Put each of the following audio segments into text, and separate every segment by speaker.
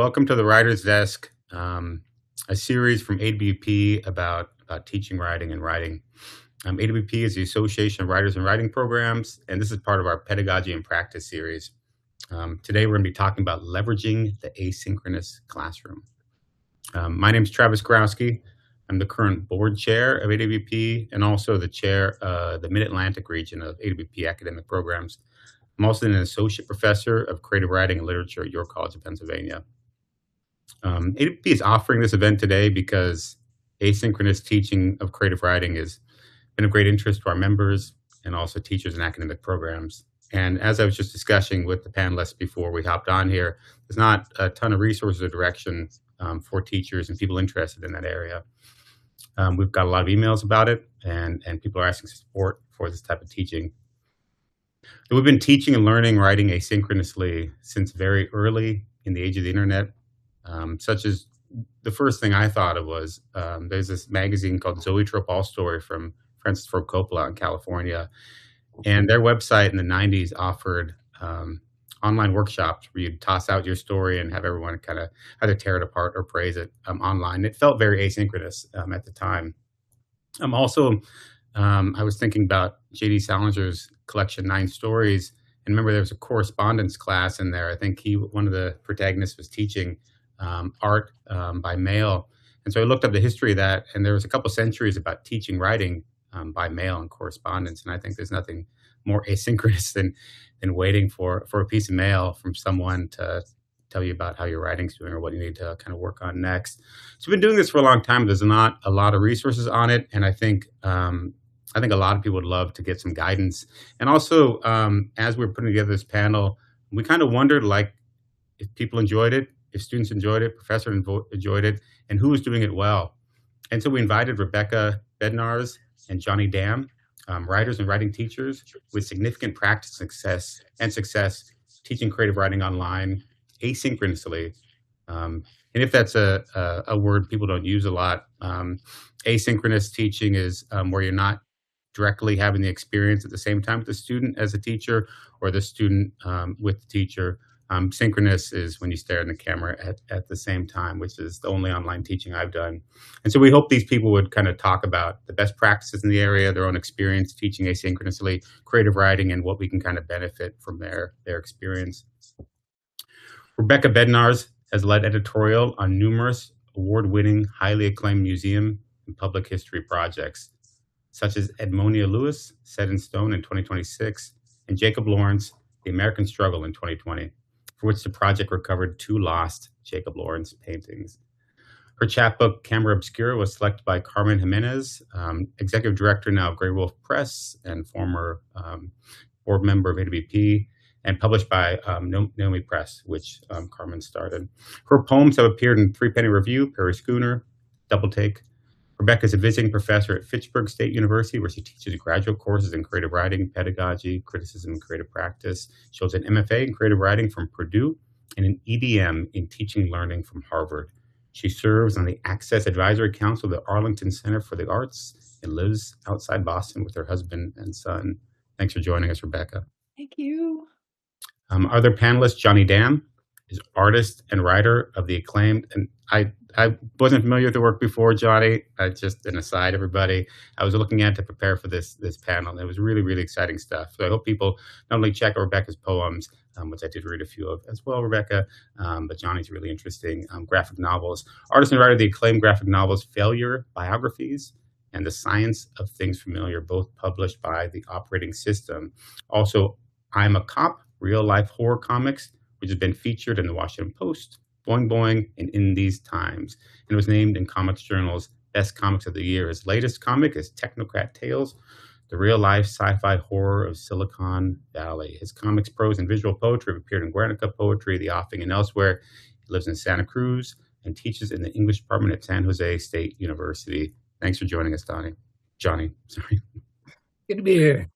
Speaker 1: welcome to the Writer's Desk, a series from AWP about teaching writing and writing. AWP is the Association of Writers and Writing Programs, and this is part of our Pedagogy and Practice series. Today, we're going to be talking about leveraging the asynchronous classroom. My name is Travis Kurowski. I'm the current board chair of AWP and also the chair of the Mid-Atlantic region of AWP academic programs. I'm also an associate professor of creative writing and literature at York College of Pennsylvania. AWP is offering this event today because asynchronous teaching of creative writing has been of great interest to our members and also teachers in academic programs. And as I was just discussing with the panelists before we hopped on here, there's not a ton of resources or direction for teachers and people interested in that area. We've got a lot of emails about it, and people are asking support for this type of teaching. We've been teaching and learning writing asynchronously since very early in the age of the internet, such as the first thing I thought of was there's this magazine called Zoe Tropal Story from Francis Ford Coppola in California. And their website in the 90s offered online workshops where you'd toss out your story and have everyone kind of either tear it apart or praise it online. It felt very asynchronous at the time. I was thinking about J.D. Salinger's collection, 9 Stories. And remember, there was a correspondence class in there. I think one of the protagonists was teaching art by mail. And so I looked up the history of that, and there was a couple centuries about teaching writing by mail and correspondence. And I think there's nothing more asynchronous than waiting for a piece of mail from someone to tell you about how your writing's doing or what you need to kind of work on next. So we've been doing this for a long time. There's not a lot of resources on it. And I think a lot of people would love to get some guidance. And also, as we were putting together this panel, we kind of wondered, like, if people enjoyed it, if students enjoyed it, professors enjoyed it, and who was doing it well. And so we invited Rebecca Bednarz and Johnny Damm, writers and writing teachers with significant practice success teaching creative writing online asynchronously. And if that's a word people don't use a lot, asynchronous teaching is where you're not directly having the experience at the same time with the student as a teacher or the student with the teacher. Synchronous is when you stare in the camera at the same time, which is the only online teaching I've done. And so we hope these people would kind of talk about the best practices in the area, their own experience teaching asynchronously, creative writing, and what we can kind of benefit from their experience. Rebecca Bednarz has led editorial on numerous award-winning, highly acclaimed museum and public history projects, such as Edmonia Lewis, Set in Stone in 2026, and Jacob Lawrence, The American Struggle in 2020, for which the project recovered 2 lost Jacob Lawrence paintings. Her chapbook, Camera Obscura, was selected by Carmen Jimenez, executive director now of Grey Wolf Press and former board member of AWP, and published by Naomi Press, which Carmen started. Her poems have appeared in Three Penny Review, Perry Schooner, Double Take. Rebecca is a visiting professor at Fitchburg State University, where she teaches graduate courses in creative writing, pedagogy, criticism, and creative practice. She holds an MFA in creative writing from Purdue and an EDM in teaching and learning from Harvard. She serves on the Access Advisory Council of the Arlington Center for the Arts and lives outside Boston with her husband and son. Thanks for joining us, Rebecca.
Speaker 2: Thank you.
Speaker 1: Other panelists, Johnny Damm is artist and writer of the acclaimed, and I wasn't familiar with the work before, Johnny. Just an aside, everybody. I was looking at to prepare for this panel, and it was really, really exciting stuff. So I hope people not only check out Rebecca's poems, which I did read a few of as well, Rebecca, but Johnny's really interesting graphic novels. Artist and writer of the acclaimed graphic novels Failure, Biographies, and The Science of Things Familiar, both published by the Operating System. Also, I'm a Cop, real-life horror comics, which has been featured in the Washington Post, Boing Boing, and In These Times, and was named in Comics Journal's Best Comics of the Year. His latest comic is Technocrat Tales, the real-life sci-fi horror of Silicon Valley. His comics, prose, and visual poetry have appeared in Guernica Poetry, The Offing, and elsewhere. He lives in Santa Cruz and teaches in the English department at San Jose State University. Thanks for joining us, Johnny. Sorry.
Speaker 3: Good to be here.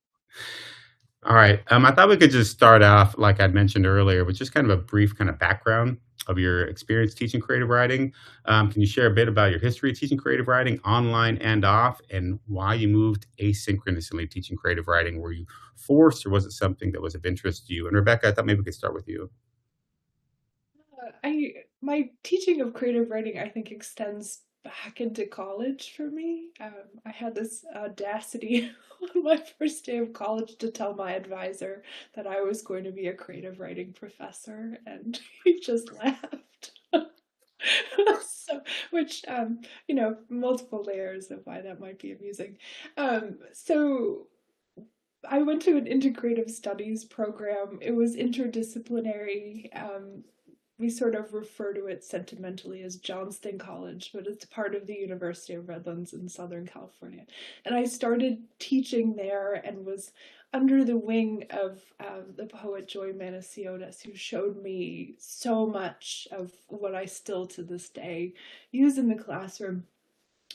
Speaker 1: All right. I thought we could just start off, like I'd mentioned earlier, with just kind of a brief kind of background of your experience teaching creative writing. Can you share a bit about your history of teaching creative writing online and off, and why you moved asynchronously teaching creative writing? Were you forced, or was it something that was of interest to you? And Rebecca, I thought maybe we could start with you.
Speaker 2: my teaching of creative writing, I think, extends back into college for me. I had this audacity on my first day of college to tell my advisor that I was going to be a creative writing professor, and he just laughed. So, which, multiple layers of why that might be amusing. So I went to an integrative studies program. It was interdisciplinary. We sort of refer to it sentimentally as Johnston College, but it's part of the University of Redlands in Southern California. And I started teaching there and was under the wing of the poet Joy Manasiotis, who showed me so much of what I still to this day use in the classroom.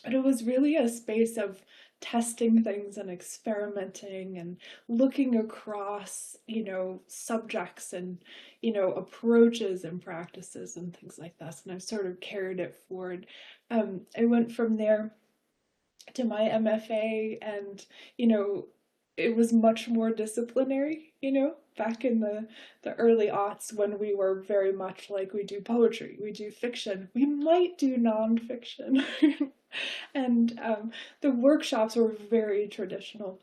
Speaker 2: But it was really a space of testing things and experimenting and looking across, subjects and, approaches and practices and things like that. And I've sort of carried it forward. I went from there to my MFA, and, it was much more disciplinary, back in the early aughts when we were very much like, we do poetry, we do fiction, we might do nonfiction. And the workshops were very traditional.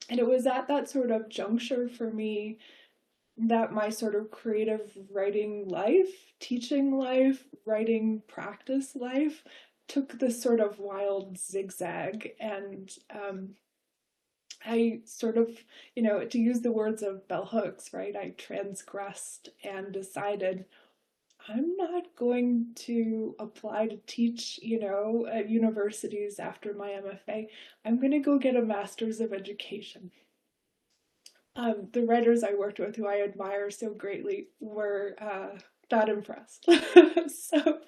Speaker 2: And it was at that sort of juncture for me that my sort of creative writing life, teaching life, writing practice life took this sort of wild zigzag. And I sort of, to use the words of bell hooks, right? I transgressed and decided I'm not going to apply to teach, at universities after my MFA. I'm going to go get a master's of education. The writers I worked with, who I admire so greatly, were not impressed. So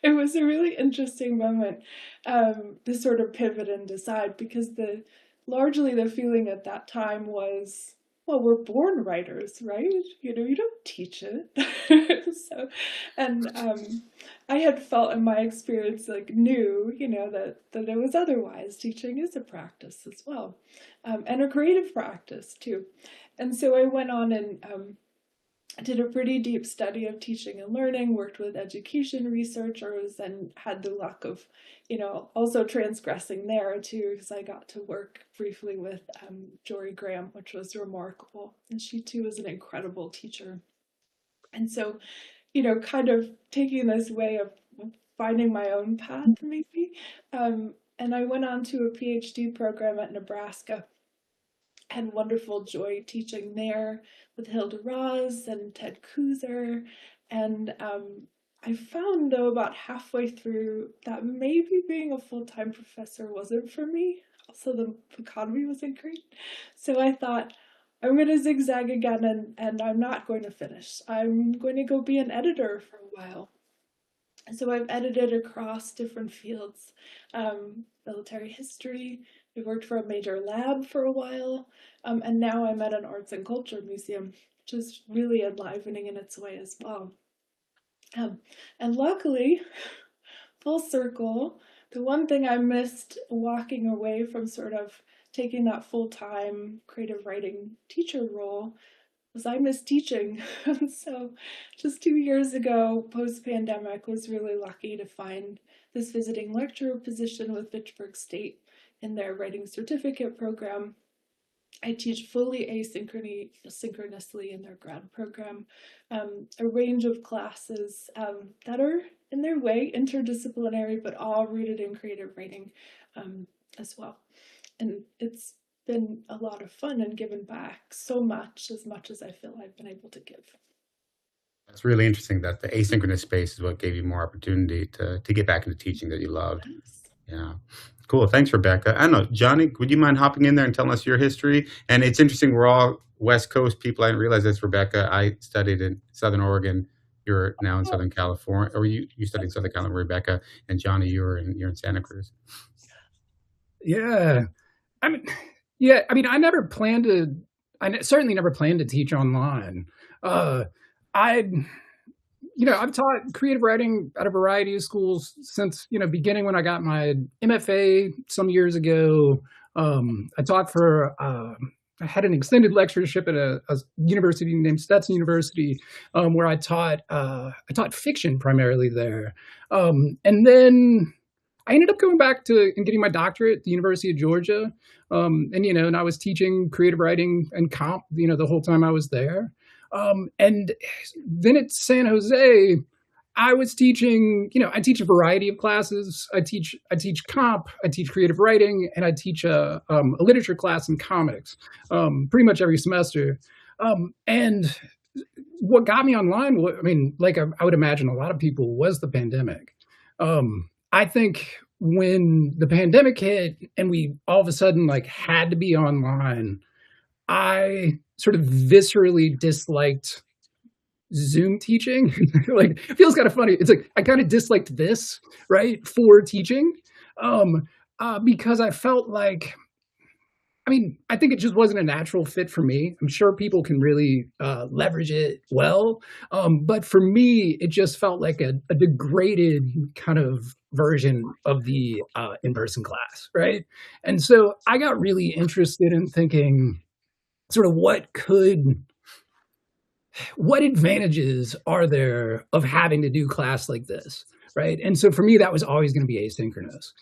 Speaker 2: it was a really interesting moment to sort of pivot and decide, because largely the feeling at that time was, well, we're born writers, right? You don't teach it. So, and I had felt in my experience, like, knew, that it was otherwise. Teaching is a practice as well, and a creative practice too. And so I went on and did a pretty deep study of teaching and learning, worked with education researchers, and had the luck of, also transgressing there too, because I got to work briefly with Jory Graham, which was remarkable. And she too was an incredible teacher. And so, kind of taking this way of finding my own path, maybe. And I went on to a PhD program at Nebraska. Had wonderful joy teaching there with Hilda Raz and Ted Kuzer. And I found, though, about halfway through that maybe being a full-time professor wasn't for me. Also, the economy wasn't great. So I thought, I'm going to zigzag again, and I'm not going to finish. I'm going to go be an editor for a while. So I've edited across different fields, military history. I worked for a major lab for a while, and now I'm at an arts and culture museum, which is really enlivening in its way as well. And luckily, full circle, the one thing I missed walking away from sort of taking that full-time creative writing teacher role was I missed teaching. So just 2 years ago, post-pandemic, was really lucky to find this visiting lecturer position with Fitchburg State in their writing certificate program. I teach fully asynchronously in their grad program, a range of classes that are, in their way, interdisciplinary, but all rooted in creative writing as well. And it's been a lot of fun and given back so much as I feel I've been able to give.
Speaker 1: It's really interesting that the asynchronous space is what gave you more opportunity to get back into teaching that you loved.
Speaker 2: Yes.
Speaker 1: Yeah. Cool. Thanks, Rebecca. I don't know, Johnny, would you mind hopping in there and telling us your history? And it's interesting, we're all West Coast people. I didn't realize this, Rebecca. I studied in Southern Oregon. You're now in Southern California, or you studied in Southern California, Rebecca, and Johnny, you're in Santa Cruz.
Speaker 3: Yeah. I mean, I certainly never planned to teach online. I've taught creative writing at a variety of schools since, beginning when I got my MFA some years ago. I taught for I had an extended lectureship at a university named Stetson University, where I taught fiction primarily there, and then I ended up going back to and getting my doctorate at the University of Georgia, and I was teaching creative writing and comp, the whole time I was there, and then at San Jose, I was teaching. I teach a variety of classes. I teach comp, I teach creative writing, and I teach a literature class in comics, pretty much every semester. And what got me online, I mean, like I would imagine a lot of people, was the pandemic. I think when the pandemic hit and we all of a sudden like had to be online, I sort of viscerally disliked Zoom teaching. Like, it feels kind of funny. It's like I kind of disliked this, right, for teaching, um, because I felt like, I mean, I think it just wasn't a natural fit for me. I'm sure people can really leverage it well, but for me, it just felt like a degraded kind of version of the in-person class, right? And so I got really interested in thinking, sort of, what advantages are there of having to do class like this, right? And so for me, that was always going to be asynchronous.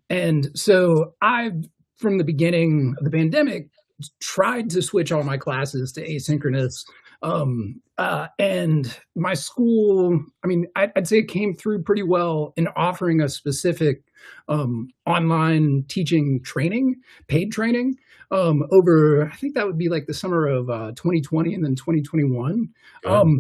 Speaker 3: And so from the beginning of the pandemic, tried to switch all my classes to asynchronous. And my school, I mean, I'd say it came through pretty well in offering a specific online teaching training, paid training, over, I think that would be like the summer of 2020 and then 2021.
Speaker 1: Good.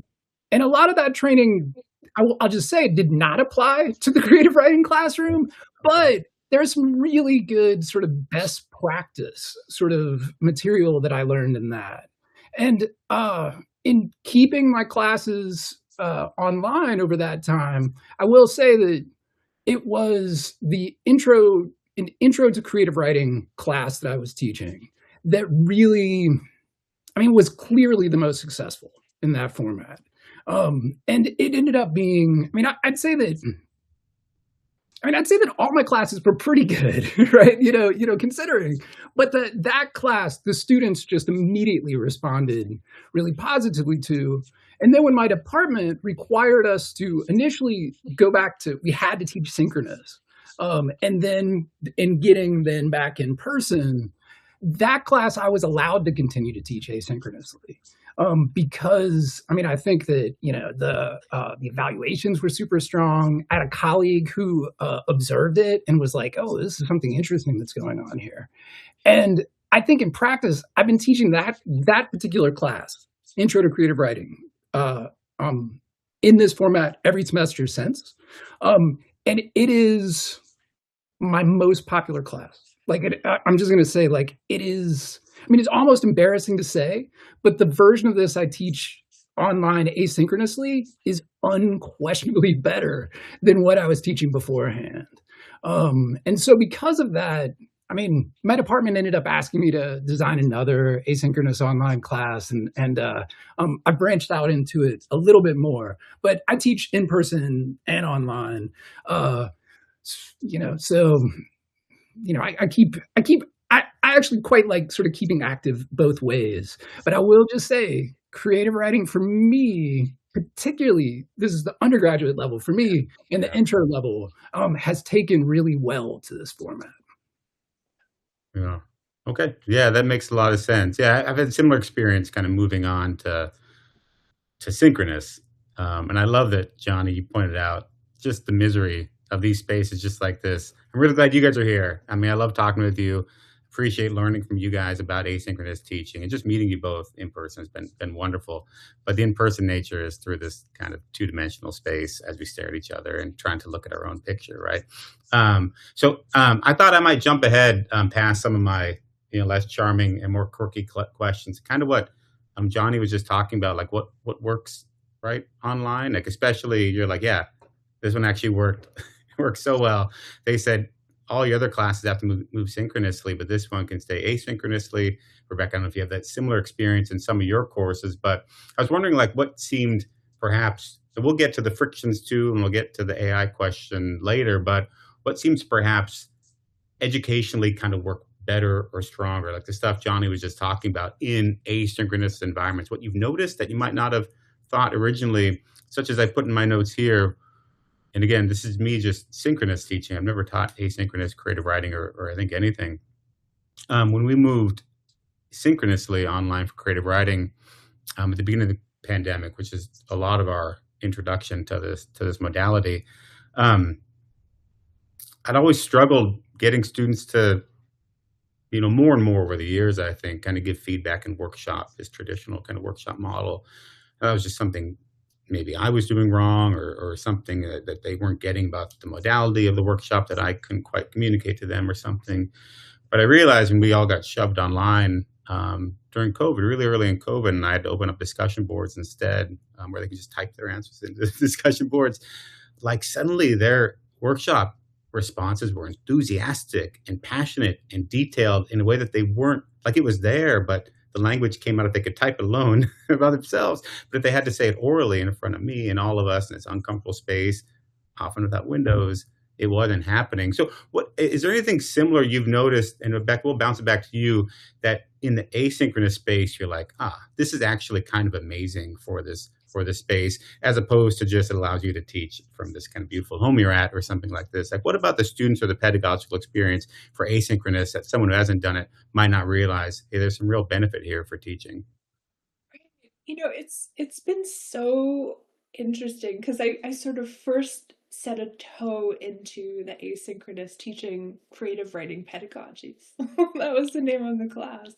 Speaker 3: And a lot of that training, I'll just say, did not apply to the creative writing classroom, but there's some really good sort of best practice sort of material that I learned in that. And in keeping my classes online over that time, I will say that it was an intro to creative writing class that I was teaching that really, I mean, was clearly the most successful in that format. And it ended up being, I mean, I'd say that all my classes were pretty good, right? Considering, but that class, the students just immediately responded really positively to. And then when my department required us to initially go back to, we had to teach synchronous, and then in getting then back in person, that class I was allowed to continue to teach asynchronously. Because, I mean, I think that, the evaluations were super strong. I had a colleague who observed it and was like, oh, this is something interesting that's going on here. And I think in practice, I've been teaching that particular class, Intro to Creative Writing, in this format every semester since. And it is my most popular class. Like, I'm just going to say, like, it is, I mean, it's almost embarrassing to say, but the version of this I teach online asynchronously is unquestionably better than what I was teaching beforehand. And so because of that, I mean, my department ended up asking me to design another asynchronous online class, and I branched out into it a little bit more. But I teach in person and online, so I actually quite like sort of keeping active both ways. But I will just say, creative writing for me, particularly, this is the undergraduate level for me, and the intro level has taken really well to this format.
Speaker 1: Yeah. Okay. Yeah, that makes a lot of sense. Yeah, I've had a similar experience kind of moving on to synchronous. And I love that, Johnny, you pointed out just the misery of these spaces just like this. I'm really glad you guys are here. I mean, I love talking with you. Appreciate learning from you guys about asynchronous teaching, and just meeting you both in person has been wonderful. But the in-person nature is through this kind of two-dimensional space as we stare at each other and trying to look at our own picture, right? So I thought I might jump ahead past some of my less charming and more quirky questions. Kind of what Johnny was just talking about, like what works right online, like especially you're like, yeah, this one actually worked worked so well. They said all your other classes have to move synchronously, but this one can stay asynchronously. Rebecca, I don't know if you have that similar experience in some of your courses, but I was wondering, like, what seemed perhaps, so we'll get to the frictions too, and we'll get to the AI question later, but what seems perhaps educationally kind of work better or stronger? Like the stuff Johnny was just talking about in asynchronous environments, what you've noticed that you might not have thought originally, such as I put in my notes here. And again, this is me just synchronous teaching. I've never taught asynchronous creative writing or I think anything. When we moved synchronously online for creative writing at the beginning of the pandemic, which is a lot of our introduction to this modality, um, I'd always struggled getting students to, more and more over the years, I think, kind of give feedback and workshop, this traditional kind of workshop model. That was just something maybe I was doing wrong or something that they weren't getting about the modality of the workshop that I couldn't quite communicate to them or something. But I realized when we all got shoved online during COVID, really early in COVID, and I had to open up discussion boards instead, where they could just type their answers into the discussion boards, like suddenly their workshop responses were enthusiastic and passionate and detailed in a way that they weren't, like it was there, but the language came out if they could type it alone about themselves. But if they had to say it orally in front of me and all of us in this uncomfortable space, often without windows, it wasn't happening. So what is there anything similar you've noticed, and Rebecca, we'll bounce it back to you, that in the asynchronous space, you're like, this is actually kind of amazing for this space, as opposed to just it allows you to teach from this kind of beautiful home you're at or something like this. Like, what about the students or the pedagogical experience for asynchronous that someone who hasn't done it might not realize, hey, there's some real benefit here for teaching?
Speaker 2: It's been so interesting because I sort of first set a toe into the asynchronous teaching creative writing pedagogies. That was the name of the class.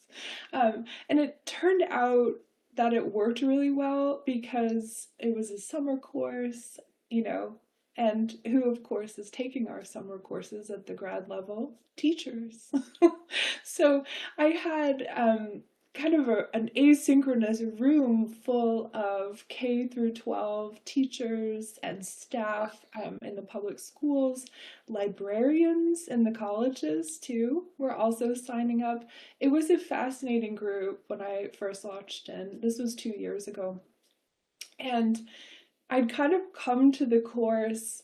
Speaker 2: And it turned out that it worked really well because it was a summer course, and who, of course, is taking our summer courses at the grad level? Teachers. So I had kind of an asynchronous room full of K through 12 teachers and staff in the public schools. Librarians in the colleges, too, were also signing up. It was a fascinating group when I first launched in. This was 2 years ago. And I'd kind of come to the course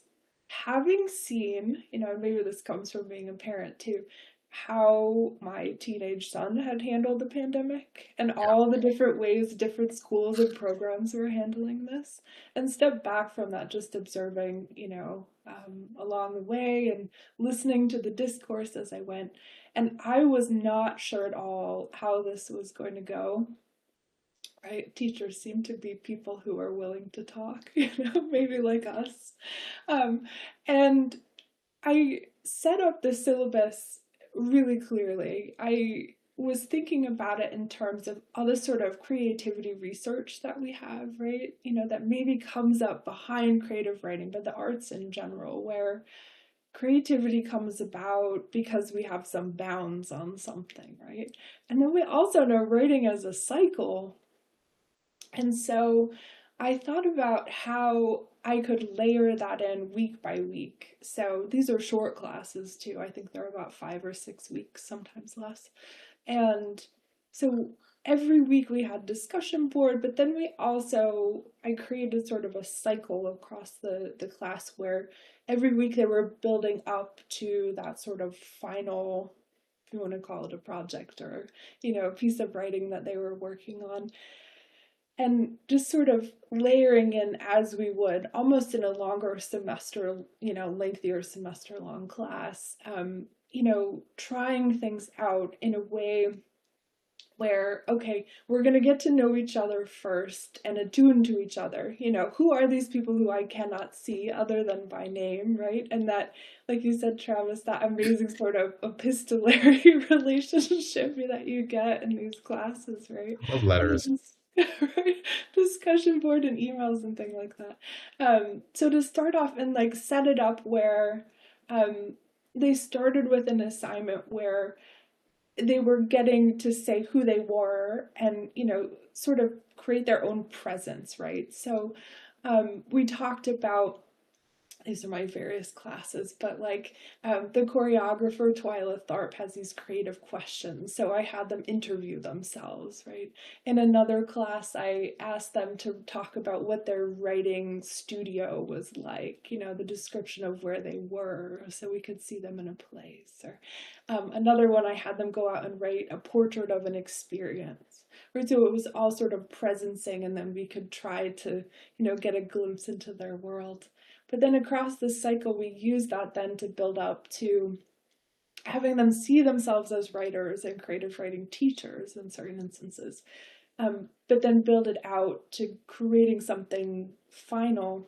Speaker 2: having seen, maybe this comes from being a parent too, how my teenage son had handled the pandemic and all the different ways different schools and programs were handling this, and step back from that, just observing, along the way and listening to the discourse as I went. And I was not sure at all how this was going to go. Right? Teachers seem to be people who are willing to talk, maybe like us. And I set up the syllabus really clearly. I was thinking about it in terms of all this sort of creativity research that we have, right? That maybe comes up behind creative writing, but the arts in general, where creativity comes about because we have some bounds on something, right? And then we also know writing as a cycle. And so I thought about how I could layer that in week by week. So these are short classes too. I think they're about 5 or 6 weeks, sometimes less. And so every week we had discussion board, but then I created sort of a cycle across the class where every week they were building up to that sort of final, if you want to call it a project or, a piece of writing that they were working on. And just sort of layering in as we would, almost in a longer semester, lengthier semester long class, trying things out in a way where, okay, we're going to get to know each other first and attune to each other. Who are these people who I cannot see other than by name, right? And that, like you said, Travis, that amazing sort of epistolary relationship that you get in these classes, right?
Speaker 1: Love letters.
Speaker 2: Right? Discussion board and emails and things like that. So to start off and set it up where they started with an assignment where they were getting to say who they were and, sort of create their own presence, right? So we talked about these are my various classes, but like the choreographer Twyla Tharp has these creative questions, so I had them interview themselves, right? In another class, I asked them to talk about what their writing studio was like, the description of where they were, so we could see them in a place. Or another one, I had them go out and write a portrait of an experience. Right, so it was all sort of presencing, and then we could try to, get a glimpse into their world. But then across this cycle, we use that then to build up to having them see themselves as writers and creative writing teachers in certain instances, but then build it out to creating something final.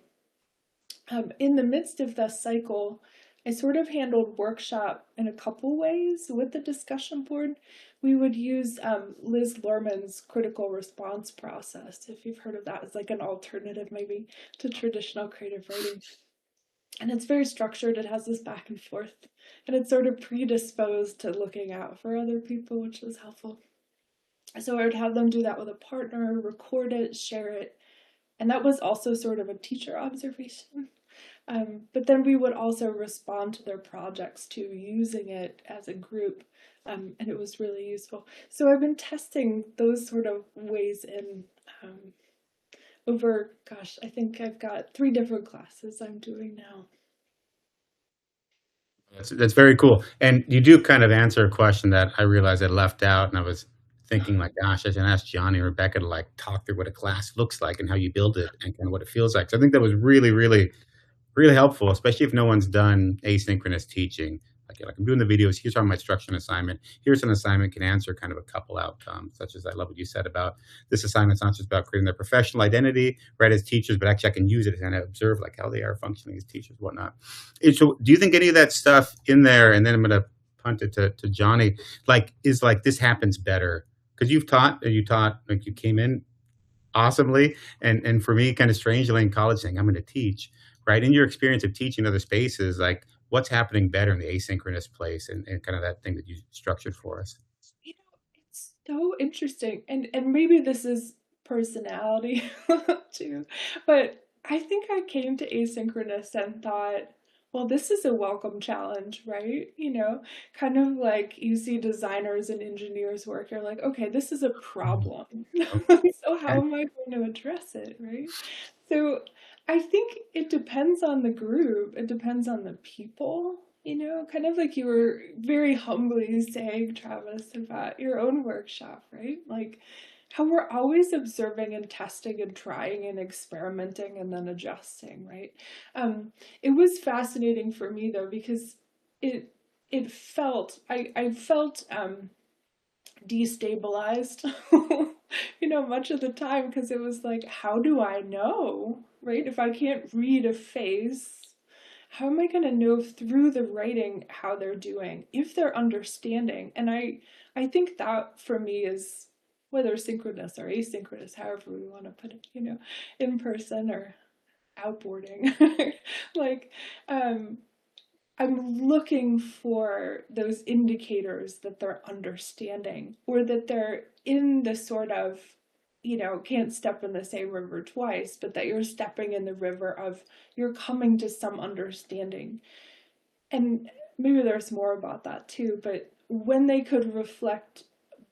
Speaker 2: In the midst of this cycle, I sort of handled workshop in a couple ways with the discussion board. We would use Liz Lorman's critical response process, if you've heard of that. It's like an alternative maybe to traditional creative writing. And it's very structured. It has this back and forth, and it's sort of predisposed to looking out for other people, which is helpful. So I would have them do that with a partner, record it, share it. And that was also sort of a teacher observation. But then we would also respond to their projects too, using it as a group, and it was really useful. So I've been testing those sort of ways in over, gosh, I think I've got 3 different classes I'm doing now.
Speaker 1: That's very cool. And you do kind of answer a question that I realized I left out, and I was thinking like, gosh, I should ask Johnny and Rebecca to like talk through what a class looks like and how you build it and kind of what it feels like. So I think that was really, really, really helpful, especially if no one's done asynchronous teaching. Like I'm doing the videos, here's how my structure and assignment, here's an assignment can answer kind of a couple outcomes, such as I love what you said about this assignment's not just about creating their professional identity, right, as teachers, but actually I can use it and observe like how they are functioning as teachers, whatnot. So do you think any of that stuff in there, and then I'm going to punt it to Johnny, like is like this happens better? Because you taught, like you came in awesomely, and for me, kind of strangely in college saying, I'm going to teach, right? In your experience of teaching other spaces, like what's happening better in the asynchronous place and kind of that thing that you structured for us?
Speaker 2: It's so interesting. And maybe this is personality too, but I think I came to asynchronous and thought, well, this is a welcome challenge, right? Kind of like you see designers and engineers work, you're like, okay, this is a problem. So how am I going to address it, right? So I think it depends on the group. It depends on the people, kind of like you were very humbly saying, Travis, about your own workshop, right? Like how we're always observing and testing and trying and experimenting and then adjusting, right? It was fascinating for me though, because I felt destabilized, much of the time, because it was like, how do I know, right? If I can't read a face, how am I going to know through the writing how they're doing, if they're understanding? And I think that for me is, whether synchronous or asynchronous, however we want to put it, in person or outboarding, like, I'm looking for those indicators that they're understanding, or that they're in the sort of, can't step in the same river twice, but that you're stepping in the river of, you're coming to some understanding. And maybe there's more about that too, but when they could reflect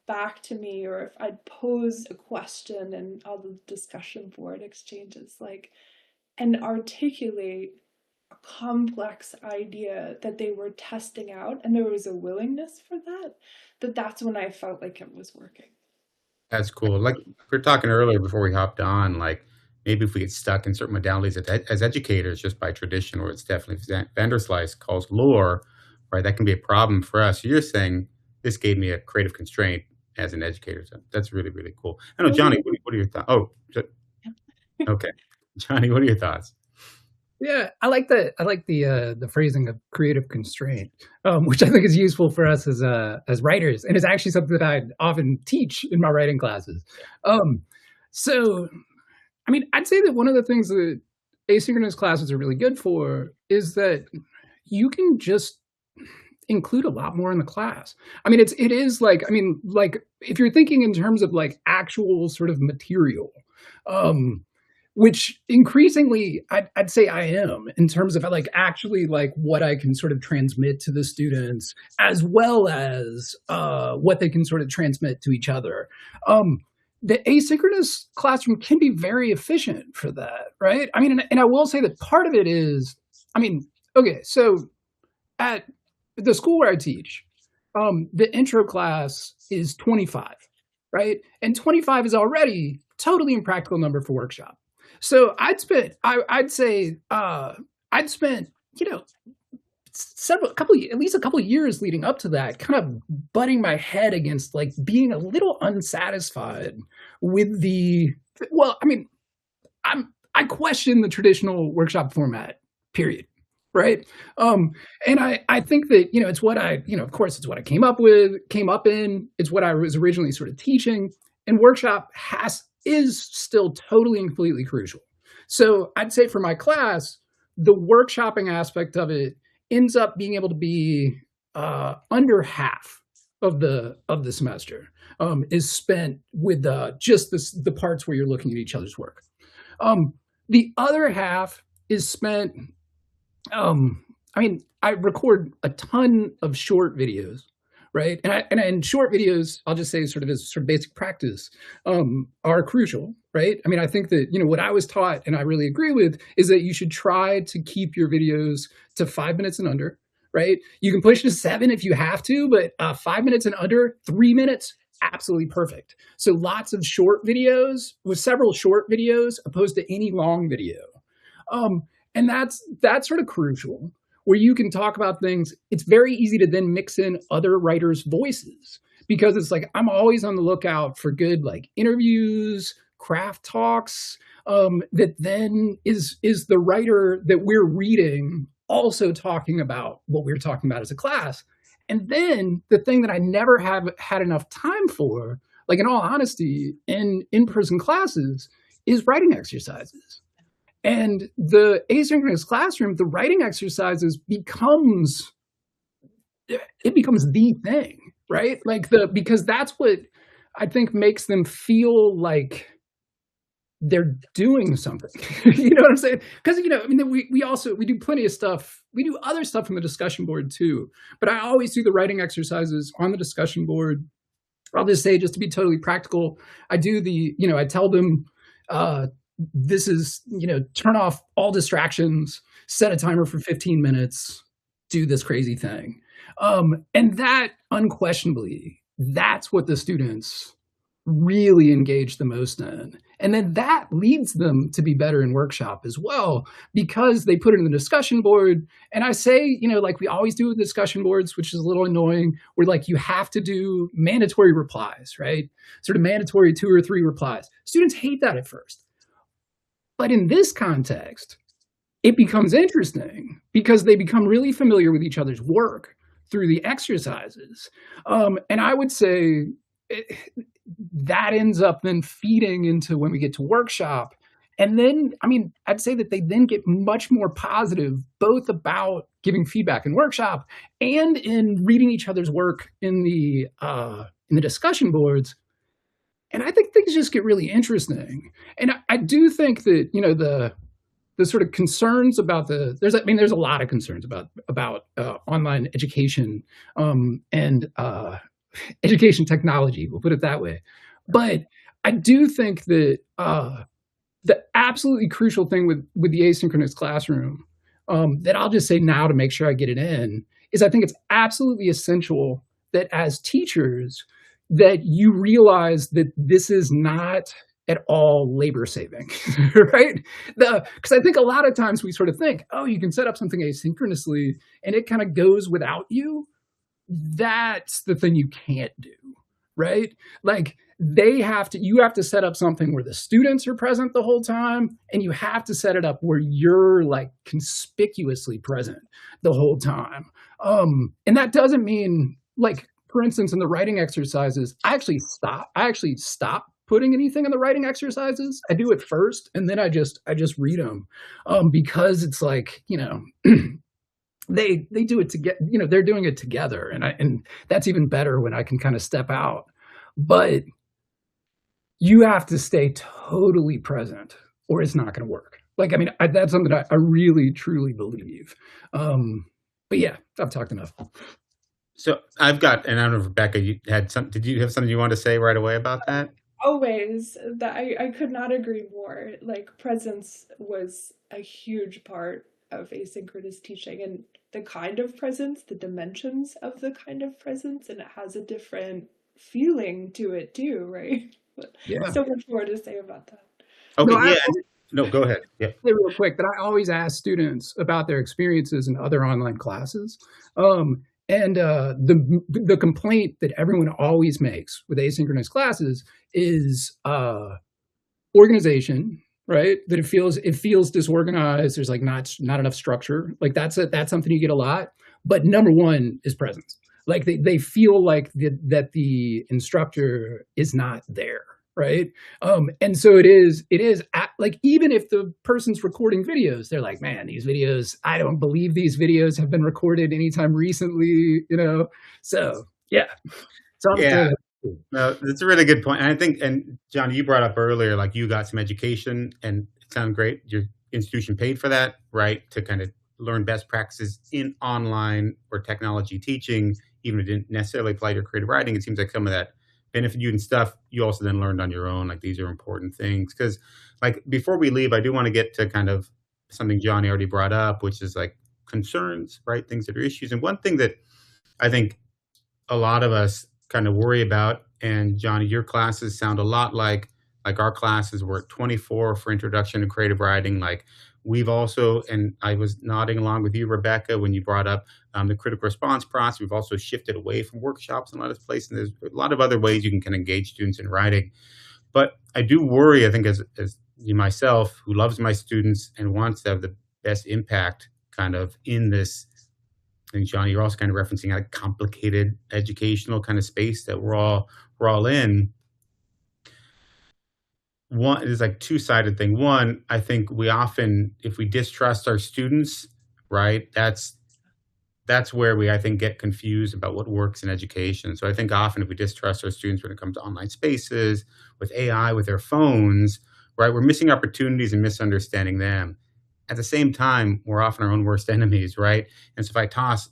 Speaker 2: back to me, or if I'd pose a question and all the discussion board exchanges, like, and articulate a complex idea that they were testing out, and there was a willingness for that's when I felt like it was working.
Speaker 1: That's cool. Like we were talking earlier before we hopped on, like maybe if we get stuck in certain modalities as educators just by tradition, or it's definitely Vanderslice calls lore, right? That can be a problem for us. So you're saying this gave me a creative constraint as an educator. So that's really, really cool. I know, Johnny, what are your thoughts? Oh, okay. Johnny, what are your thoughts?
Speaker 3: Yeah, I like the phrasing of creative constraint, which I think is useful for us as writers, and is actually something that I often teach in my writing classes. So, I mean, I'd say that one of the things that asynchronous classes are really good for is that you can just include a lot more in the class. I mean, it is like, I mean, like if you're thinking in terms of like actual sort of material, which increasingly I'd say I am, in terms of like actually like what I can sort of transmit to the students, as well as what they can sort of transmit to each other. The asynchronous classroom can be very efficient for that, right? I mean, and I will say that part of it is, I mean, okay, so at the school where I teach, the intro class is 25, right? And 25 is already totally impractical number for workshop. So I'd spent, I'd spent, you know, at least a couple of years leading up to that, kind of butting my head against like being a little unsatisfied with well, I mean, I question the traditional workshop format, period. Right. And I think that, it's what of course it's what I came up in, it's what I was originally sort of teaching, and workshop is still totally and completely crucial. So I'd say for my class, the workshopping aspect of it ends up being able to be under half of the semester is spent with just the parts where you're looking at each other's work. The other half is spent. I mean, I record a ton of short videos, right? And short videos, I'll just say sort of as sort of basic practice, are crucial, right? I mean, I think that, what I was taught, and I really agree with, is that you should try to keep your videos to 5 minutes and under, right? You can push to 7 if you have to, but 5 minutes and under, 3 minutes, absolutely perfect. So lots of short videos with several short videos opposed to any long video. And that's sort of crucial, where you can talk about things. It's very easy to then mix in other writers' voices, because it's like, I'm always on the lookout for good like interviews, craft talks, that then is the writer that we're reading also talking about what we're talking about as a class. And then the thing that I never have had enough time for, like in all honesty, in in-person classes, is writing exercises. And the asynchronous classroom, the writing exercises becomes the thing, right? Because that's what I think makes them feel like they're doing something. You know what I'm saying? Because, I mean, we do plenty of stuff. We do other stuff on the discussion board too, but I always do the writing exercises on the discussion board. I'll just say, just to be totally practical, I do I tell them, this is, turn off all distractions, set a timer for 15 minutes, do this crazy thing. And that unquestionably, that's what the students really engage the most in. And then that leads them to be better in workshop as well, because they put it in the discussion board. And I say, like we always do with discussion boards, which is a little annoying, where like you have to do mandatory replies, right? Sort of mandatory 2 or 3 replies. Students hate that at first. But in this context, it becomes interesting because they become really familiar with each other's work through the exercises. And I would say that ends up then feeding into when we get to workshop. And then, I mean, I'd say that they then get much more positive, both about giving feedback in workshop and in reading each other's work in the discussion boards. And I think things just get really interesting. And I do think that, the sort of concerns about there's a lot of concerns about online education and education technology, we'll put it that way. But I do think that the absolutely crucial thing with the asynchronous classroom, that I'll just say now to make sure I get it in, is I think it's absolutely essential that as teachers, that you realize that this is not at all labor saving, right? Because I think a lot of times we sort of think, oh, you can set up something asynchronously and it kind of goes without you. That's the thing you can't do, right? Like you have to set up something where the students are present the whole time, and you have to set it up where you're like conspicuously present the whole time. And that doesn't mean, like, for instance, in the writing exercises, I actually stop putting anything in the writing exercises. I do it first, and then I just read them, because it's like, they do it together. They're doing it together, and that's even better when I can kind of step out. But you have to stay totally present or it's not going to work. Like, I mean, that's something I really, truly believe. But yeah, I've talked enough.
Speaker 1: So I've got, and I don't know if Rebecca, you had some. Did you have something you want to say right away about that?
Speaker 2: Always, that I could not agree more. Like presence was a huge part of asynchronous teaching, and the kind of presence, the dimensions of the kind of presence, and it has a different feeling to it too, right? But
Speaker 3: Yeah.
Speaker 2: so much more to say about that.
Speaker 1: Okay,
Speaker 3: No,
Speaker 1: yeah. No, go ahead. Yeah.
Speaker 3: real quick that I always ask students about their experiences in other online classes. And the complaint that everyone always makes with asynchronous classes is organization, right? That it feels disorganized. There's like not enough structure. Like that's something you get a lot. But number one is presence. Like they feel like that the instructor is not there, right? And so like, even if the person's recording videos, they're like, man, these videos, I don't believe these videos have been recorded anytime recently, So yeah. So
Speaker 1: Yeah. No, that's a really good point. And I think, and John, you brought up earlier, like you got some education and it sounds great. Your institution paid for that, right? To kind of learn best practices in online or technology teaching, even if it didn't necessarily apply to your creative writing. It seems like some of that benefited you and stuff you also then learned on your own. Like these are important things. Because like before we leave, I do want to get to kind of something Johnny already brought up, which is like concerns, right? Things that are issues. And one thing that I think a lot of us kind of worry about, and Johnny, your classes sound a lot like our classes were at 24 for introduction to creative writing. Like we've also, and I was nodding along with you, Rebecca, when you brought up the critical response process. We've also shifted away from workshops in a lot of places. And there's a lot of other ways you can kind of engage students in writing. But I do worry, I think, as you myself, who loves my students and wants to have the best impact kind of in this. And Johnny, you're also kind of referencing a complicated educational kind of space that we're all in. One is like two-sided thing. One, I think we often, if we distrust our students, right, that's where we, I think, get confused about what works in education. So I think often if we distrust our students when it comes to online spaces, with AI, with their phones, right, we're missing opportunities and misunderstanding them. At the same time, we're often our own worst enemies, right? And so if I toss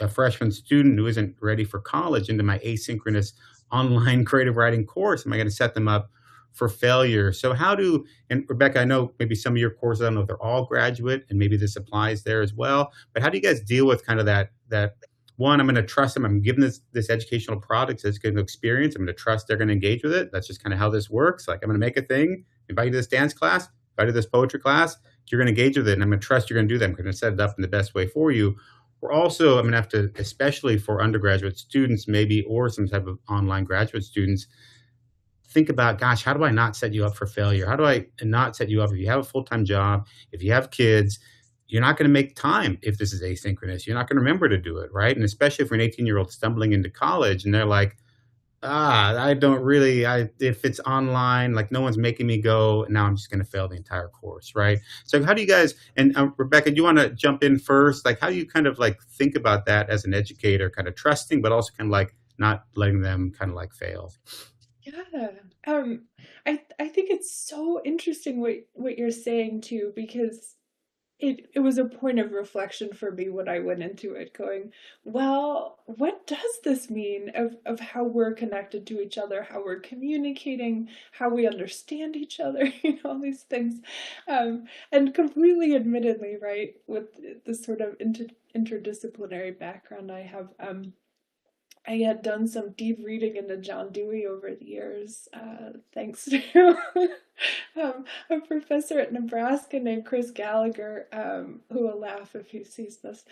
Speaker 1: a freshman student who isn't ready for college into my asynchronous online creative writing course, am I going to set them up for failure? So and Rebecca, I know maybe some of your courses, I don't know if they're all graduate and maybe this applies there as well, but how do you guys deal with kind of that one, I'm going to trust them. I'm giving this educational product, this good experience. I'm going to trust they're going to engage with it. That's just kind of how this works. Like I'm going to make a thing, invite you to this dance class, invite you to this poetry class. You're going to engage with it, and I'm going to trust you're going to do that. I'm going to set it up in the best way for you. We're also, I'm going to have to, especially for undergraduate students, maybe, or some type of online graduate students, think about, gosh, how do I not set you up for failure? How do I not set you up? If you have a full-time job, if you have kids, you're not going to make time if this is asynchronous. You're not going to remember to do it, right? And especially if you're an 18-year-old stumbling into college and they're like, I don't really, if it's online, like no one's making me go, now I'm just going to fail the entire course, right? So how do you guys, and Rebecca, do you want to jump in first? Like, how do you kind of like think about that as an educator, kind of trusting, but also kind of like not letting them kind of like fail?
Speaker 2: Yeah. I think it's so interesting what you're saying too, because it was a point of reflection for me when I went into it, going, well, what does this mean of how we're connected to each other, how we're communicating, how we understand each other, all these things. And completely admittedly, right, with the sort of interdisciplinary background I have, I had done some deep reading into John Dewey over the years, thanks to a professor at Nebraska named Chris Gallagher, who will laugh if he sees this.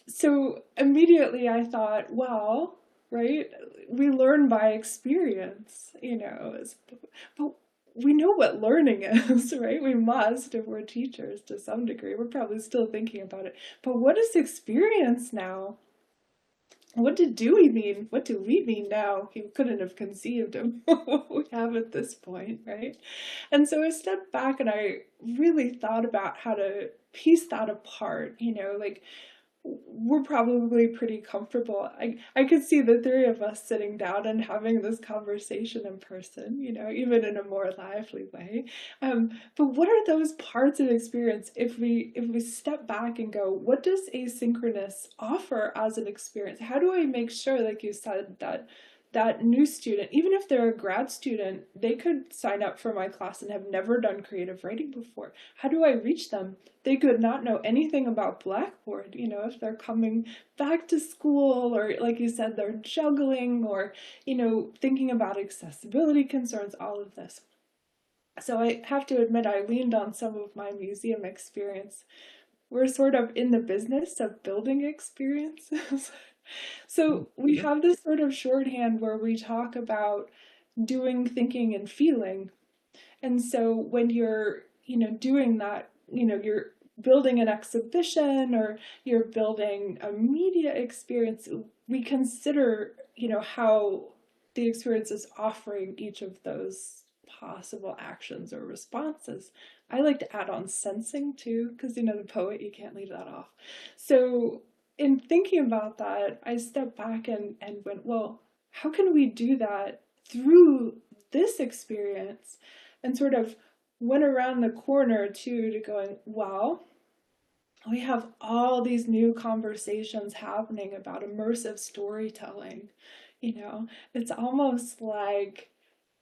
Speaker 2: So immediately I thought, well, right, we learn by experience, but we know what learning is, right? We must, if we're teachers to some degree. We're probably still thinking about it. But what is experience now? What did Dewey mean? What do we mean now? He couldn't have conceived of what we have at this point, right? And so I stepped back and I really thought about how to piece that apart, like we're probably pretty comfortable. I could see the three of us sitting down and having this conversation in person, even in a more lively way. But what are those parts of experience if we step back and go, what does asynchronous offer as an experience? How do I make sure, like you said, that new student, even if they're a grad student, they could sign up for my class and have never done creative writing before. How do I reach them? They could not know anything about Blackboard, if they're coming back to school, or like you said, they're juggling, or, thinking about accessibility concerns, all of this. So I have to admit, I leaned on some of my museum experience. We're sort of in the business of building experiences. So we have this sort of shorthand where we talk about doing, thinking, and feeling. And so when you're, doing that, you're building an exhibition or you're building a media experience, we consider, how the experience is offering each of those possible actions or responses. I like to add on sensing too, because, the poet, you can't leave that off. So in thinking about that, I stepped back and went, well, how can we do that through this experience? And sort of went around the corner too to going, wow, we have all these new conversations happening about immersive storytelling. It's almost like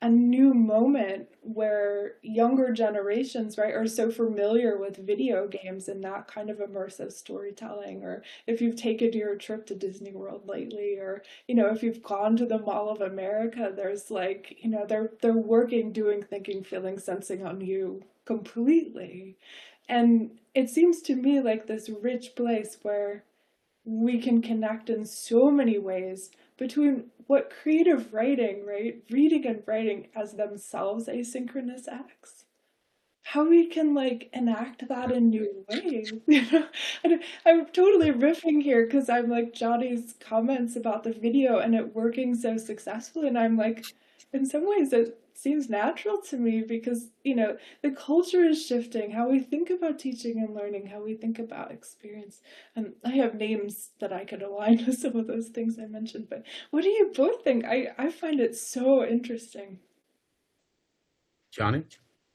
Speaker 2: a new moment where younger generations, right, are so familiar with video games and that kind of immersive storytelling. Or if you've taken your trip to Disney World lately, or if you've gone to the Mall of America, there's like, they're working, doing, thinking, feeling, sensing on you completely. And it seems to me like this rich place where we can connect in so many ways between what creative writing, right, reading and writing as themselves asynchronous acts, how we can enact that in new ways. And I'm totally riffing here because I'm like Johnny's comments about the video and it working so successfully, and I'm like, in some ways it seems natural to me because the culture is shifting, how we think about teaching and learning, how we think about experience. And I have names that I could align with some of those things I mentioned, but what do you both think? I find it so interesting.
Speaker 1: Johnny?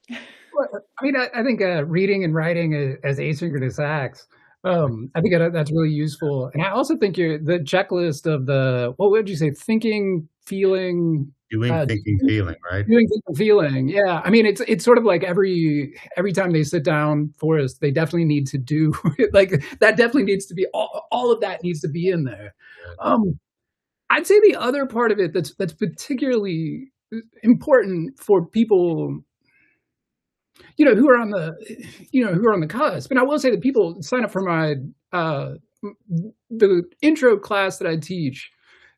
Speaker 3: Well, I mean, I think reading and writing as asynchronous acts, I think that's really useful. And I also think the checklist of what would you say, thinking, feeling,
Speaker 1: Doing, thinking, feeling, right?
Speaker 3: doing, thinking, feeling. Yeah, I mean, it's sort of like every time they sit down for us, they definitely need to do like that. Definitely needs to be all of that needs to be in there. I'd say the other part of it that's particularly important for people who are on the cusp. And I will say that people sign up for my the intro class that I teach.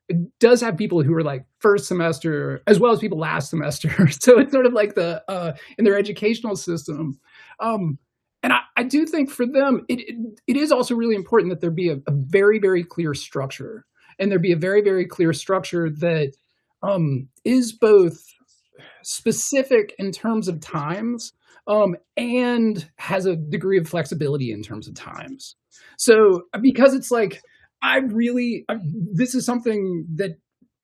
Speaker 3: It does have people who are like first semester as well as people last semester. So it's sort of like the in their educational system. And I do think for them, it is also really important that there be a very, very clear structure, and there be a very, very clear structure that is both specific in terms of times, and has a degree of flexibility in terms of times. So because it's like, this is something that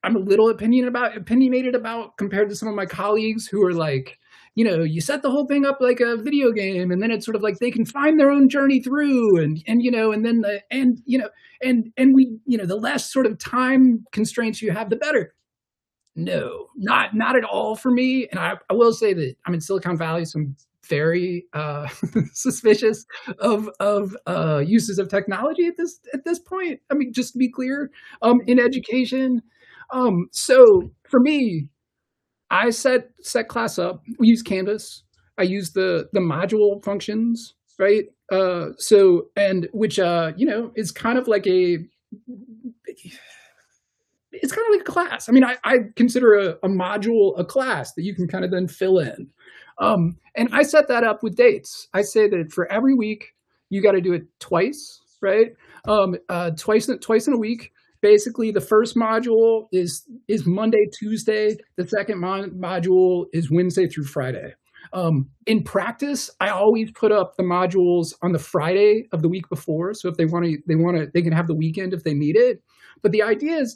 Speaker 3: I'm a little opinionated about compared to some of my colleagues who are like, you set the whole thing up like a video game, and then it's sort of like they can find their own journey through, and then the less sort of time constraints you have, the better. No, not at all for me. And I will say that I'm in Silicon Valley, so I'm very suspicious of uses of technology at this point. I mean, just to be clear, in education. So for me, I set class up. We use Canvas. I use the module functions, right? Which is kind of like it's kind of like a class. I mean, I consider a module a class that you can kind of then fill in. And I set that up with dates. I say that for every week, you got to do it twice, right? Twice in a week. Basically, the first module is Monday, Tuesday. The second module is Wednesday through Friday. In practice, I always put up the modules on the Friday of the week before. So if they want to, they can have the weekend if they need it. But the idea is,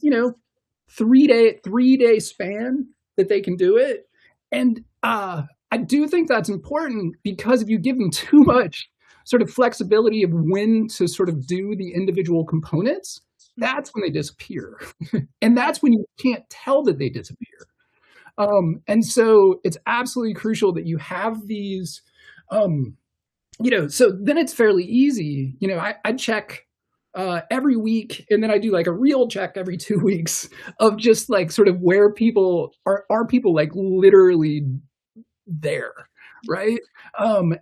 Speaker 3: 3-day span that they can do it. And I do think that's important, because if you give them too much sort of flexibility of when to sort of do the individual components, that's when they disappear. And that's when you can't tell that they disappear. And so it's absolutely crucial that you have these, so then it's fairly easy. I check every week, and then I do like a real check every 2 weeks of just like sort of where people are people like literally there, right?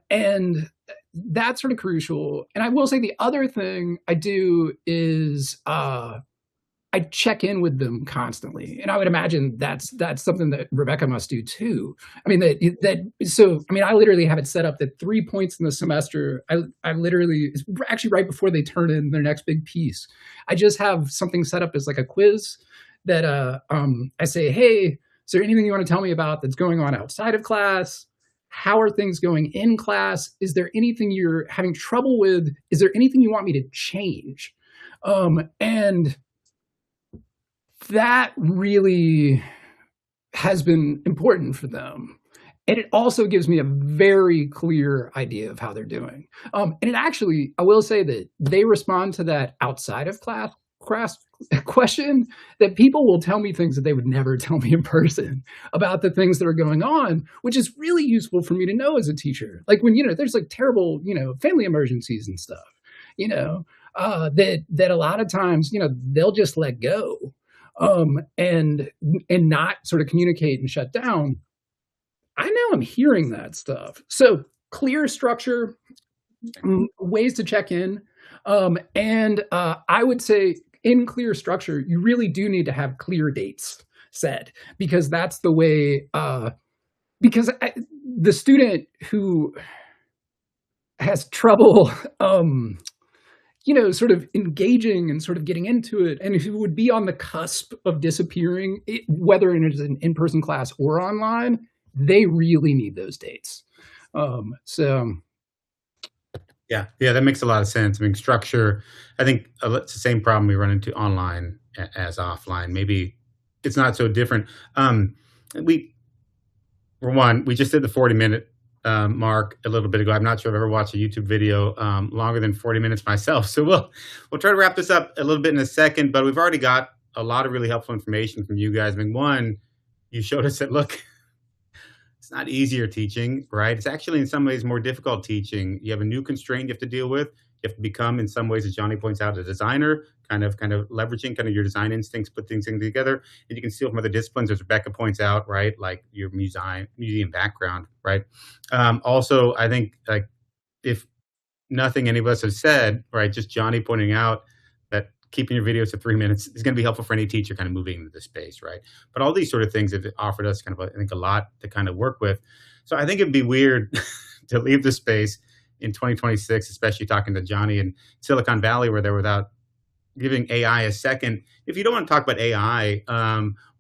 Speaker 3: And that's sort of crucial. And I will say the other thing I do is I check in with them constantly, and I would imagine that's something that Rebecca must do too. I mean, I literally have it set up that 3 points in the semester, I literally, it's actually right before they turn in their next big piece, I just have something set up as like a quiz that I say, hey, is there anything you want to tell me about that's going on outside of class? How are things going in class? Is there anything you're having trouble with? Is there anything you want me to change? And that really has been important for them. And it also gives me a very clear idea of how they're doing. And it actually, I will say that they respond to that outside of class question, that people will tell me things that they would never tell me in person about the things that are going on, which is really useful for me to know as a teacher. Like when, there's like terrible, family emergencies and stuff, that a lot of times, they'll just let go. And not sort of communicate and shut down. I know I'm hearing that stuff. So clear structure, ways to check in. And I would say in clear structure, you really do need to have clear dates set, because that's the way, the student who has trouble, sort of engaging and sort of getting into it, and who would be on the cusp of disappearing, whether it is an in-person class or online, they really need those dates.
Speaker 1: Yeah, that makes a lot of sense. I mean, structure, I think it's the same problem we run into online as offline. Maybe it's not so different. We just did the 40-minute mark a little bit ago. I'm not sure I've ever watched a YouTube video longer than 40 minutes myself. So we'll try to wrap this up a little bit in a second, but we've already got a lot of really helpful information from you guys. I mean, one, you showed us that, look, it's not easier teaching, right? It's actually in some ways more difficult teaching. You have a new constraint you have to deal with. You have to become, in some ways, as Johnny points out, a designer, kind of leveraging kind of your design instincts, put things together. And you can steal from other disciplines, as Rebecca points out, right? Like your museum background, right? Also, I think like if nothing any of us have said, right, just Johnny pointing out that keeping your videos to 3 minutes is going to be helpful for any teacher kind of moving into the space, right? But all these sort of things have offered us kind of, I think, a lot to kind of work with. So I think it'd be weird to leave the space in 2026, especially talking to Johnny in Silicon Valley, where they're without giving AI a second. If you don't want to talk about AI,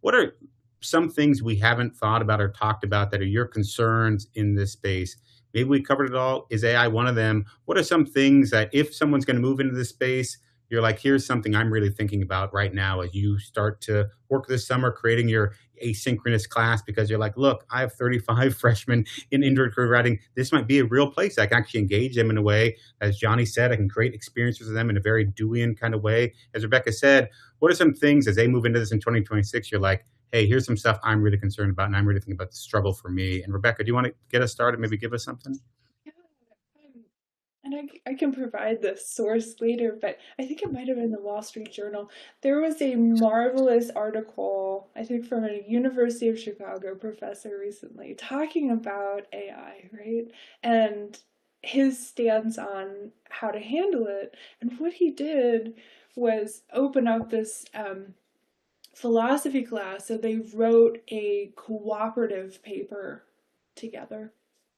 Speaker 1: what are some things we haven't thought about or talked about that are your concerns in this space? Maybe we covered it all. Is AI one of them? What are some things that if someone's going to move into this space, you're like, here's something I'm really thinking about right now as you start to work this summer creating your asynchronous class, because you're like, look, I have 35 freshmen in introductory writing. This might be a real place. I can actually engage them in a way, as Johnny said, I can create experiences with them in a very Deweyan kind of way. As Rebecca said, what are some things as they move into this in 2026, you're like, hey, here's some stuff I'm really concerned about, and I'm really thinking about the struggle for me. And Rebecca, do you want to get us started? Maybe give us something?
Speaker 2: And I can provide the source later, but I think it might have been the Wall Street Journal. There was a marvelous article, I think from a University of Chicago professor recently, talking about AI, right? And his stance on how to handle it. And what he did was open up this philosophy class. So they wrote a cooperative paper together.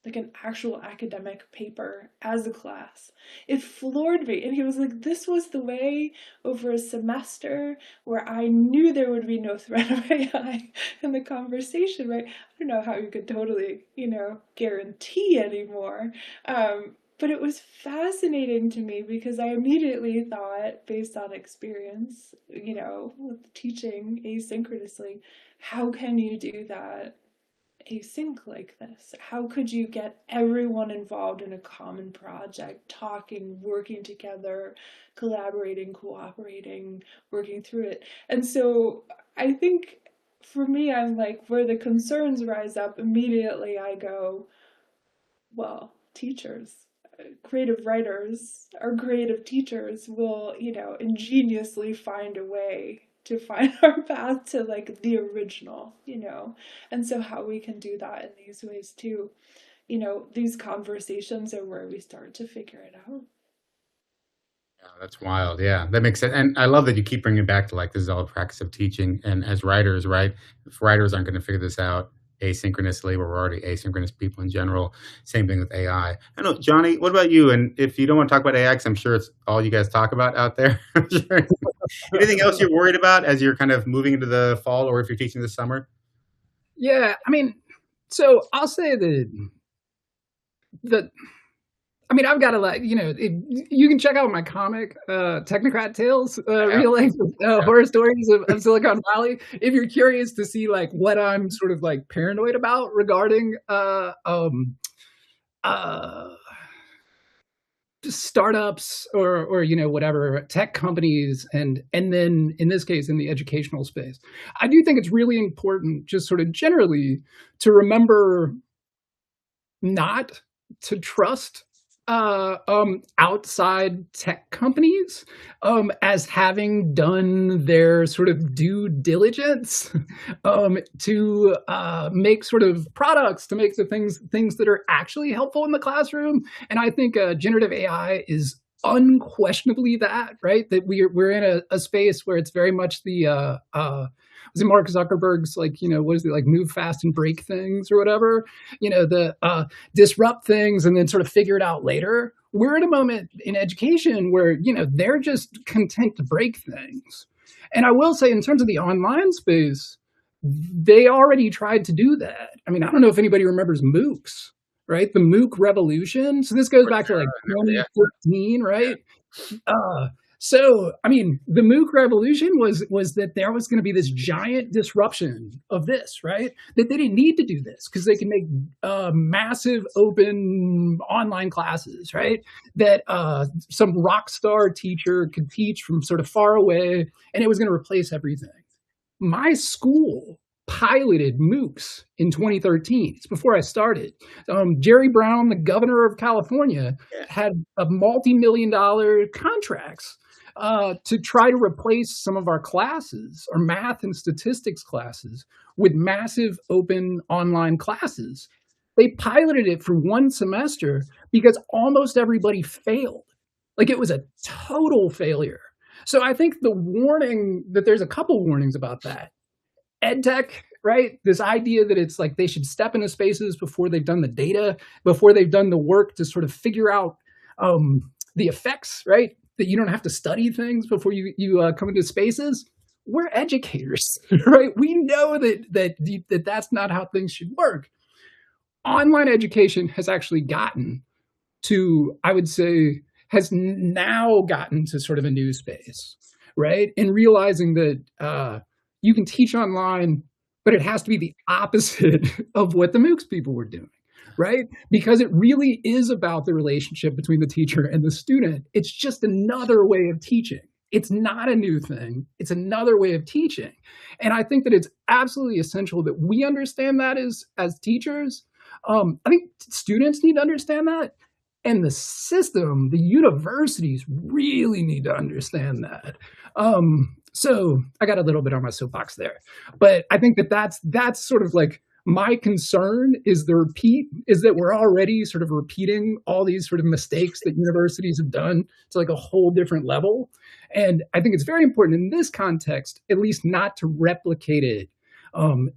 Speaker 2: like an actual academic paper as a class. It floored me. And he was like, this was the way over a semester where I knew there would be no threat of AI in the conversation, right? I don't know how you could totally, guarantee anymore. But it was fascinating to me because I immediately thought, based on experience, with teaching asynchronously, how can you do that async like this? How could you get everyone involved in a common project, talking, working together, collaborating, cooperating, working through it? And so I think for me, I'm like, where the concerns rise up, immediately I go, well, teachers, creative writers, or creative teachers will, ingeniously find a way to find our path to like the original, And so how we can do that in these ways too, these conversations are where we start to figure it out.
Speaker 1: Yeah, that's wild. Yeah, that makes sense. And I love that you keep bringing it back to like this is all a practice of teaching. And as writers, right? If writers aren't going to figure this out asynchronously, we're already asynchronous people in general. Same thing with AI. I know, Johnny. What about you? And if you don't want to talk about AI, because I'm sure it's all you guys talk about out there. I'm sure. Anything else you're worried about as you're kind of moving into the fall, or if you're teaching this summer?
Speaker 3: Yeah, I mean, so I'll say that I've got a you can check out my comic, Technocrat Tales, real life horror stories of Silicon Valley. If you're curious to see like what I'm sort of like paranoid about regarding startups or whatever tech companies, and then in this case in the educational space, I do think it's really important just sort of generally to remember not to trust outside tech companies as having done their sort of due diligence to make sort of products, to make the things that are actually helpful in the classroom. And I think generative AI is unquestionably that, right? That we're in a space where it's very much the was it Mark Zuckerberg's like, what is it, like move fast and break things or whatever, the disrupt things and then sort of figure it out later. We're at a moment in education where, they're just content to break things. And I will say in terms of the online space, they already tried to do that. I mean, I don't know if anybody remembers MOOCs, right? The MOOC revolution. So this goes back to like 2014, right? So, I mean, the MOOC revolution was that there was going to be this giant disruption of this, right? That they didn't need to do this because they can make massive open online classes, right? That some rock star teacher could teach from sort of far away, and it was going to replace everything. My school piloted MOOCs in 2013. It's before I started. Jerry Brown, the governor of California, had a multi-million-dollar contracts to try to replace some of our classes, our math and statistics classes, with massive open online classes. They piloted it for one semester because almost everybody failed. Like it was a total failure. So I think there's a couple warnings about that. EdTech, right? This idea that it's like they should step into spaces before they've done the data, before they've done the work to sort of figure out the effects, right? That you don't have to study things before you come into spaces. We're educators, right? We know that that's not how things should work. Online education has actually gotten to, I would say, has now gotten to sort of a new space, right? And realizing that you can teach online, but it has to be the opposite of what the MOOCs people were doing, right? Because it really is about the relationship between the teacher and the student. It's just another way of teaching. It's not a new thing. It's another way of teaching. And I think that it's absolutely essential that we understand that as teachers. I think students need to understand that. And the system, the universities really need to understand that. So I got a little bit on my soapbox there, but I think that's sort of like my concern is that we're already sort of repeating all these sort of mistakes that universities have done to like a whole different level. And I think it's very important in this context, at least not to replicate it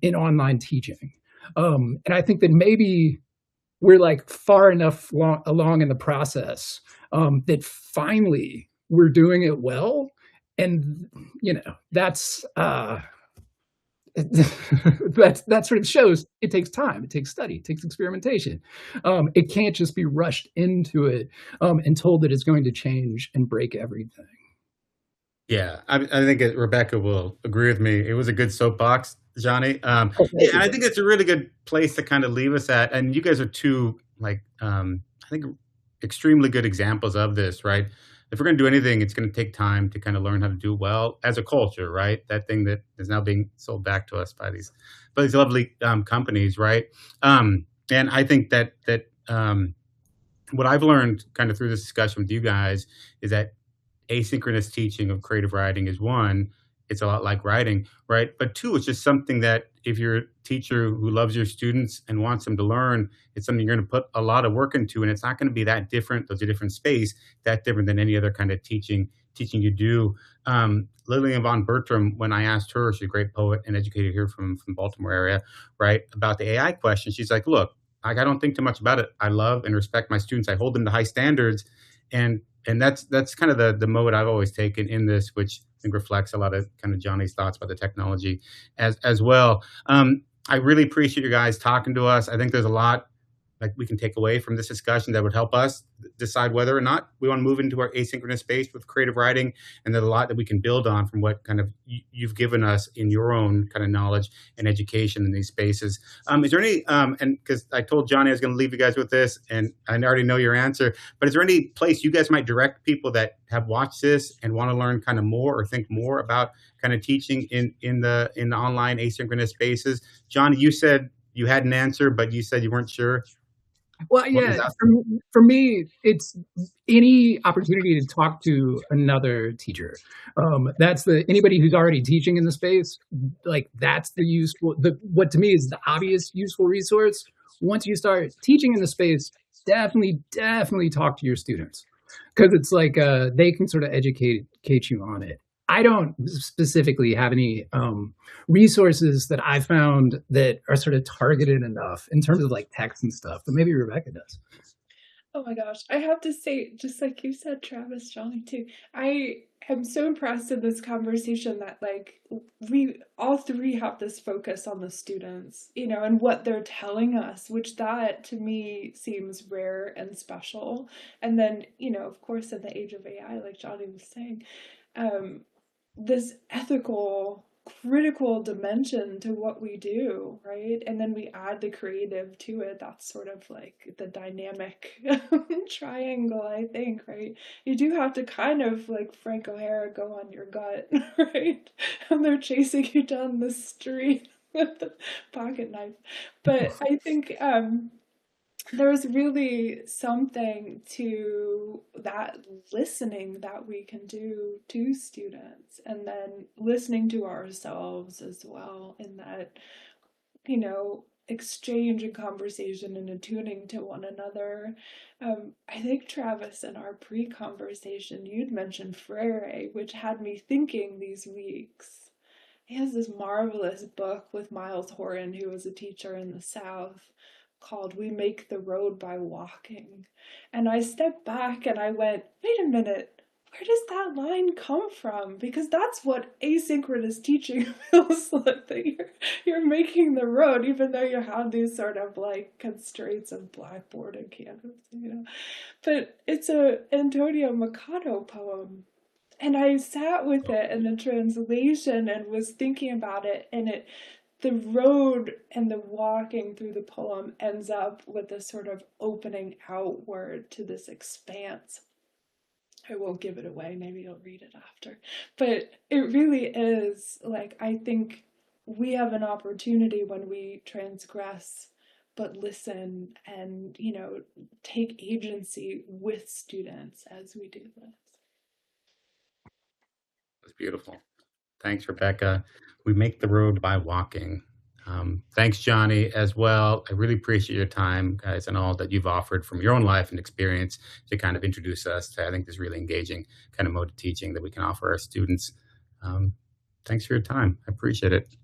Speaker 3: in online teaching. And I think that maybe we're like far enough along in the process that finally we're doing it well. And, that's that sort of shows it takes time, it takes study, it takes experimentation. It can't just be rushed into it and told that it's going to change and break everything.
Speaker 1: Yeah, I think Rebecca will agree with me. It was a good soapbox, Johnny.
Speaker 3: Okay.
Speaker 1: And I think it's a really good place to kind of leave us at. And you guys are two, like, I think, extremely good examples of this, right? If we're going to do anything, it's going to take time to kind of learn how to do well as a culture, right? That thing that is now being sold back to us by these lovely companies, right? And I think that what I've learned kind of through this discussion with you guys is that asynchronous teaching of creative writing is one, it's a lot like writing, right? But two, it's just something that if you're a teacher who loves your students and wants them to learn, it's something you're going to put a lot of work into, and it's not going to be that different. There's a different space that different than any other kind of teaching you do. Lillian von Bertram, when I asked her, she's a great poet and educator here from Baltimore area, right, about the AI question, she's like, look, I don't think too much about it. I love and respect my students. I hold them to high standards. And that's kind of the mode I've always taken in this, which I think reflects a lot of kind of Johnny's thoughts about the technology as well. I really appreciate you guys talking to us. I think there's a lot like we can take away from this discussion that would help us decide whether or not we want to move into our asynchronous space with creative writing. And there's a lot that we can build on from what kind of you've given us in your own kind of knowledge and education in these spaces. Is there any, and because I told Johnny I was going to leave you guys with this, and I already know your answer, but is there any place you guys might direct people that have watched this and want to learn kind of more or think more about kind of teaching in the online asynchronous spaces? Johnny, you said you had an answer, but you said you weren't sure.
Speaker 3: Well, yeah, for me, it's any opportunity to talk to another teacher. That's anybody who's already teaching in the space, like that's what to me is the obvious useful resource. Once you start teaching in the space, definitely talk to your students, because it's like they can sort of educate you on it. I don't specifically have any resources that I found that are sort of targeted enough in terms of like text and stuff, but maybe Rebecca does.
Speaker 2: Oh my gosh, I have to say, just like you said, Travis, Johnny too, I am so impressed in this conversation that like we all three have this focus on the students, and what they're telling us, which that to me seems rare and special. And then, of course, in the age of AI, like Johnny was saying, this ethical, critical dimension to what we do, right? And then we add the creative to it. That's sort of like the dynamic triangle, I think, right? You do have to kind of, like Frank O'Hara, go on your gut, right? And they're chasing you down the street with a pocket knife. But I think there's really something to that listening that we can do to students, and then listening to ourselves as well in that, exchange and conversation and attuning to one another. I think, Travis, in our pre-conversation, you'd mentioned Freire, which had me thinking these weeks. He has this marvelous book with Miles Horan, who was a teacher in the South, called We Make the Road by Walking. And I stepped back and I went, wait a minute, where does that line come from? Because that's what asynchronous teaching feels like, that you're making the road, even though you have these sort of like constraints of blackboard and canvas, But it's a Antonio Machado poem. And I sat with it in the translation and was thinking about it, and the road and the walking through the poem ends up with this sort of opening outward to this expanse. I won't give it away, maybe you'll read it after. But it really is, like, I think we have an opportunity when we transgress, but listen and, take agency with students as we do this.
Speaker 1: That's beautiful. Thanks, Rebecca. We make the road by walking. Thanks, Johnny, as well. I really appreciate your time, guys, and all that you've offered from your own life and experience to kind of introduce us to, I think, this really engaging kind of mode of teaching that we can offer our students. Thanks for your time. I appreciate it.